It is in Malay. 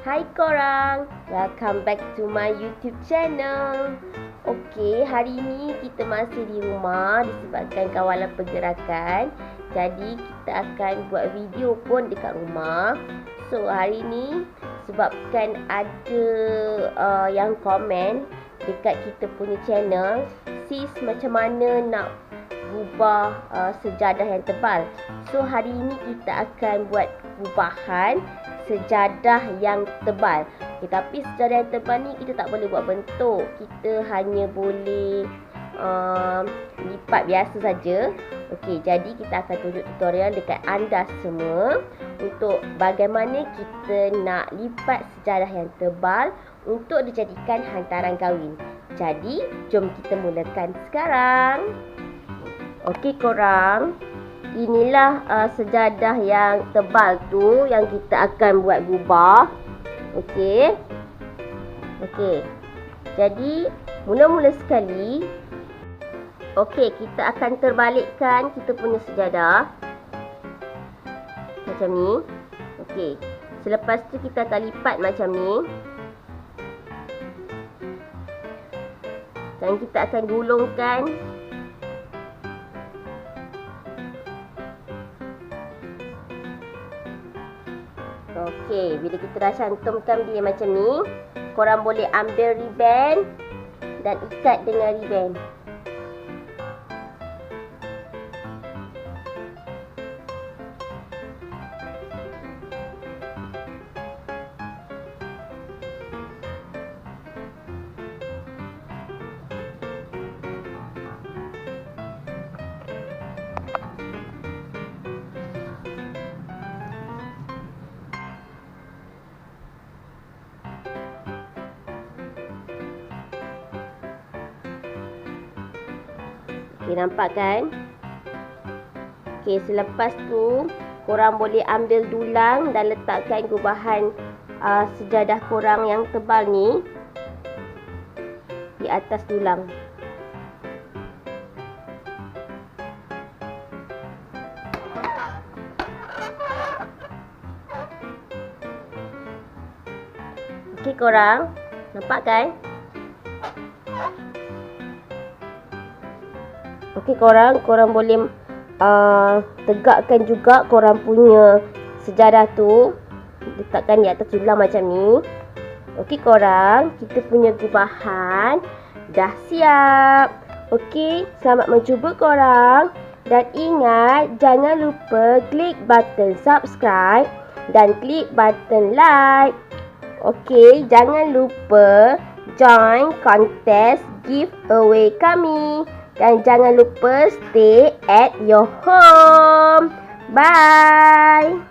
Hai korang, welcome back to my YouTube channel. Okey, hari ni kita masih di rumah disebabkan kawalan pergerakan. Jadi kita akan buat video pun dekat rumah. So hari ni sebabkan ada yang komen dekat kita punya channel, sis macam mana nak gubah sejadah yang tebal. So hari ini kita akan buat gubahan sejadah yang tebal. Okay, tapi sejadah yang tebal ni kita tak boleh buat bentuk. Kita hanya boleh lipat biasa saja. Okey, jadi kita akan tunjuk tutorial dekat anda semua untuk bagaimana kita nak lipat sejadah yang tebal untuk dijadikan hantaran kahwin. Jadi, jom kita mulakan sekarang. Okey korang, inilah sejadah yang tebal tu yang kita akan buat gubah. Okey. Jadi mula-mula sekali, okey, kita akan terbalikkan kita punya sejadah macam ni. Okey. Selepas tu kita akan lipat macam ni. Dan kita akan gulungkan. Okey, bila kita dah cantumkan dia macam ni, korang boleh ambil ribbon dan ikat dengan ribbon. Okay, nampak kan? Okay, selepas tu korang boleh ambil dulang dan letakkan gubahan sejadah korang yang tebal ni di atas dulang. Okay korang, nampak kan? Okey korang boleh tegakkan juga korang punya sejadah tu, letakkan di atas dulang macam ni. Okey korang, kita punya gubahan dah siap. Okey, selamat mencuba korang. Dan ingat, jangan lupa klik button subscribe dan klik button like. Okey, jangan lupa join kontes giveaway kami. Dan jangan lupa stay at your home. Bye.